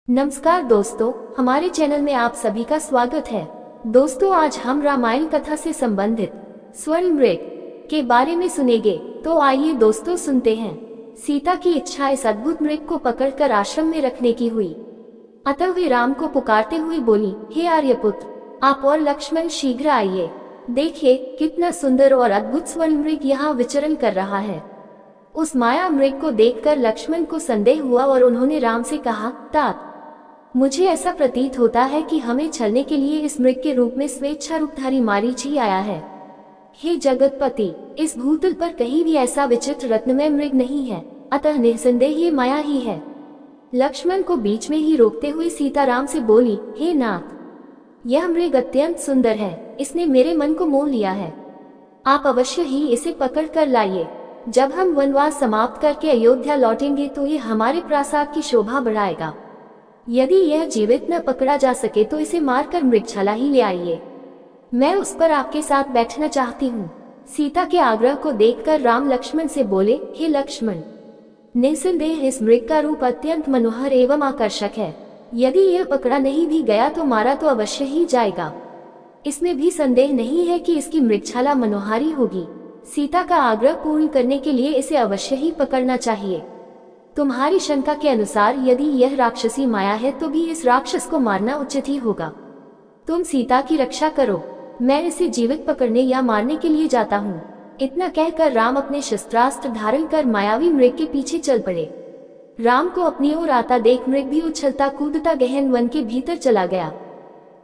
नमस्कार दोस्तों, हमारे चैनल में आप सभी का स्वागत है। दोस्तों, आज हम रामायण कथा से संबंधित स्वर्ण मृग के बारे में सुनेंगे। तो आइए दोस्तों सुनते हैं। सीता की इच्छा इस अद्भुत मृग को पकड़कर आश्रम में रखने की हुई। अतः वे राम को पुकारते हुए बोली, हे आर्यपुत्र, आप और लक्ष्मण शीघ्र आइए। देखिए कितना सुंदर और अद्भुत स्वर्ण मृग यहाँ विचरण कर रहा है। उस माया मृग को देखकर लक्ष्मण को संदेह हुआ और उन्होंने राम से कहा, तात, मुझे ऐसा प्रतीत होता है कि हमें छलने के लिए इस मृग के रूप में स्वेच्छा रूपधारी मारीच ही आया है। हे जगतपति, इस भूतल पर कहीं भी ऐसा विचित्र रत्नमय मृग नहीं है, अतः निसंदेह ये माया ही है। लक्ष्मण को बीच में ही रोकते हुए सीता राम से बोली, हे नाथ, यह मृग अत्यंत सुंदर है, इसने मेरे मन को मोह लिया है। आप अवश्य ही इसे पकड़ कर लाइए। जब हम वनवास समाप्त करके अयोध्या लौटेंगे तो ये हमारे प्रासाद की शोभा बढ़ाएगा। यदि यह जीवित न पकड़ा जा सके तो इसे मारकर मृगशाला ही ले आइए। मैं उस पर आपके साथ बैठना चाहती हूँ। सीता के आग्रह को देखकर राम लक्ष्मण से बोले, हे लक्ष्मण, निसंदेह इस मृग का रूप अत्यंत मनोहर एवं आकर्षक है। यदि यह पकड़ा नहीं भी गया तो मारा तो अवश्य ही जाएगा। इसमें भी संदेह नहीं है कि इसकी मृगशाला मनोहारी होगी। सीता का आग्रह पूर्ण करने के लिए इसे अवश्य ही पकड़ना चाहिए। तुम्हारी शंका के अनुसार यदि यह राक्षसी माया है तो भी इस राक्षस को मारना उचित ही होगा। तुम सीता की रक्षा करो, मैं इसे जीवित पकड़ने या मारने के लिए जाता हूँ। इतना कहकर राम अपने शस्त्रास्त्र धारण कर मायावी मृग के पीछे चल पड़े। राम को अपनी ओर आता देख मृग भी उछलता कूदता गहन वन के भीतर चला गया।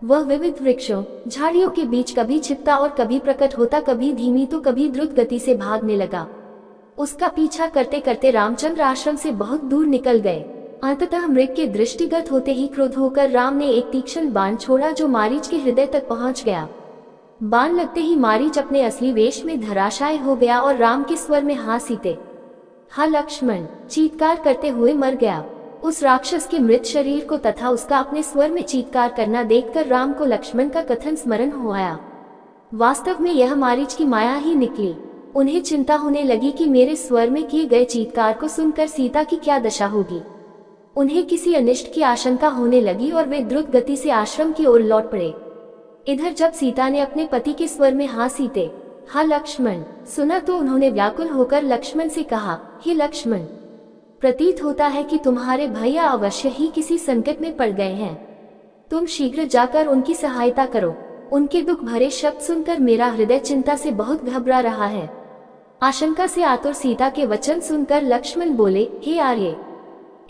वह विविध वृक्षों झाड़ियों के बीच कभी छिपता और कभी प्रकट होता, कभी धीमी तो कभी द्रुत गति से भागने लगा। उसका पीछा करते करते रामचंद्र आश्रम से बहुत दूर निकल गए। अंततः मृग के दृष्टिगत होते ही क्रोध होकर राम ने एक तीक्ष्ण बाण छोड़ा जो मारीच के हृदय तक पहुंच गया। बाण लगते ही मारीच अपने असली वेश में धराशायी हो गया और राम के स्वर में हा सीते, हा लक्ष्मण चीत्कार करते हुए मर गया। उस राक्षस के मृत शरीर को तथा उसका अपने स्वर में चीत्कार करना देखकर राम को लक्ष्मण का कथन स्मरण हो आया। वास्तव में यह मारीच की माया ही निकली। उन्हें चिंता होने लगी कि मेरे स्वर में किए गए चीत्कार को सुनकर सीता की क्या दशा होगी। उन्हें किसी अनिष्ट की आशंका होने लगी और वे द्रुत गति से आश्रम की ओर लौट पड़े। इधर जब सीता ने अपने पति के स्वर में हा सीते, हा लक्ष्मण सुना तो उन्होंने व्याकुल होकर लक्ष्मण से कहा, हे लक्ष्मण, प्रतीत होता है कि तुम्हारे भैया अवश्य ही किसी संकट में पड़ गए हैं। तुम शीघ्र जाकर उनकी सहायता करो। उनके दुख भरे शब्द सुनकर मेरा हृदय चिंता से बहुत घबरा रहा है। आशंका से आतुर सीता के वचन सुनकर लक्ष्मण बोले, हे आर्य,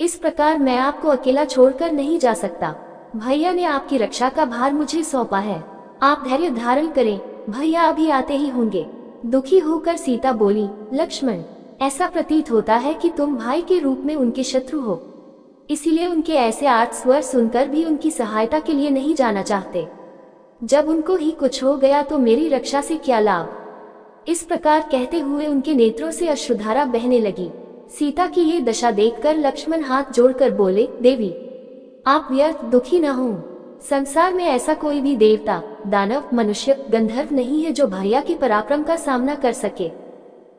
इस प्रकार मैं आपको अकेला छोड़कर नहीं जा सकता। भैया ने आपकी रक्षा का भार मुझे सौंपा है। आप धैर्य धारण करें, भैया अभी आते ही होंगे। दुखी होकर सीता बोली, लक्ष्मण, ऐसा प्रतीत होता है कि तुम भाई के रूप में उनके शत्रु हो, इसीलिए उनके ऐसे आर्त स्वर सुनकर भी उनकी सहायता के लिए नहीं जाना चाहते। जब उनको ही कुछ हो गया तो मेरी रक्षा से क्या लाभ। इस प्रकार कहते हुए उनके नेत्रों से अश्रुधारा बहने लगी। सीता की ये दशा देखकर लक्ष्मण हाथ जोड़कर बोले, देवी, आप व्यर्थ दुखी न हो। संसार में ऐसा कोई भी देवता, दानव, मनुष्य, गंधर्व नहीं है जो भैया के पराक्रम का सामना कर सके।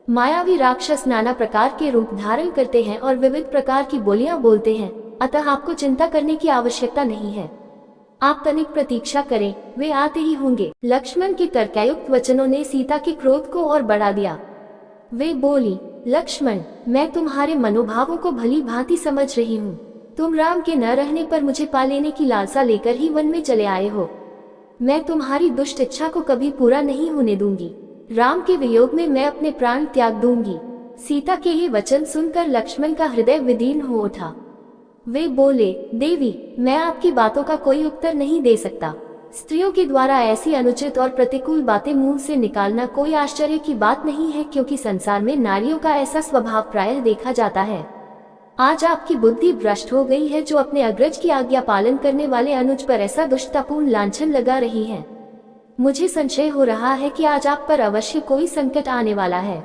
मायावी राक्षस नाना प्रकार के रूप धारण करते हैं और विविध प्रकार की बोलियां बोलते हैं, अतः आपको चिंता करने की आवश्यकता नहीं है। आप तनिक प्रतीक्षा करें, वे आते ही होंगे। लक्ष्मण के तर्कयुक्त वचनों ने सीता के क्रोध को और बढ़ा दिया। वे बोली, लक्ष्मण, मैं तुम्हारे मनोभावों को भली भांति समझ रही हूँ। तुम राम के न रहने पर मुझे पा लेने की लालसा लेकर ही वन में चले आए हो। मैं तुम्हारी दुष्ट इच्छा को कभी पूरा नहीं होने दूंगी। राम के वियोग में मैं अपने प्राण त्याग दूंगी। सीता के ये वचन सुनकर लक्ष्मण का हृदय विदीर्ण हो उठा। वे बोले, देवी, मैं आपकी बातों का कोई उत्तर नहीं दे सकता। स्त्रियों के द्वारा ऐसी अनुचित और प्रतिकूल बातें मुंह से निकालना कोई आश्चर्य की बात नहीं है, क्योंकि संसार में नारियों का ऐसा स्वभाव प्रायः देखा जाता है। आज आपकी बुद्धि भ्रष्ट हो गई है जो अपने अग्रज की आज्ञा पालन करने वाले अनुज पर ऐसा दुष्टतापूर्ण लांछन लगा रही है। मुझे संशय हो रहा है कि आज आप पर अवश्य कोई संकट आने वाला है।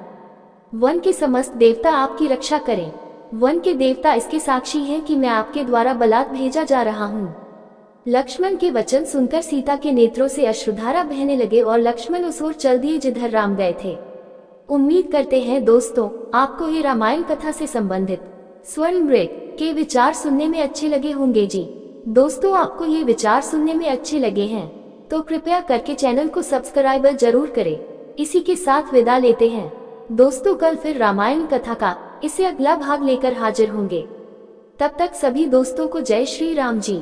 वन के समस्त देवता आपकी रक्षा करें। वन के देवता इसके साक्षी हैं कि मैं आपके द्वारा बलात् भेजा जा रहा हूँ। लक्ष्मण के वचन सुनकर सीता के नेत्रों से अश्रुधारा बहने लगे और लक्ष्मण उस ओर चल दिए जिधर राम गए थे। उम्मीद करते हैं दोस्तों, आपको ये रामायण कथा से संबंधित स्वर्ण मृग के विचार सुनने में अच्छे लगे होंगे जी। दोस्तों आपको ये विचार सुनने में अच्छे लगे हैं तो कृपया करके चैनल को सब्सक्राइब जरूर करें। इसी के साथ विदा लेते हैं दोस्तों, कल फिर रामायण कथा का इससे अगला भाग लेकर हाजिर होंगे। तब तक सभी दोस्तों को जय श्री राम जी।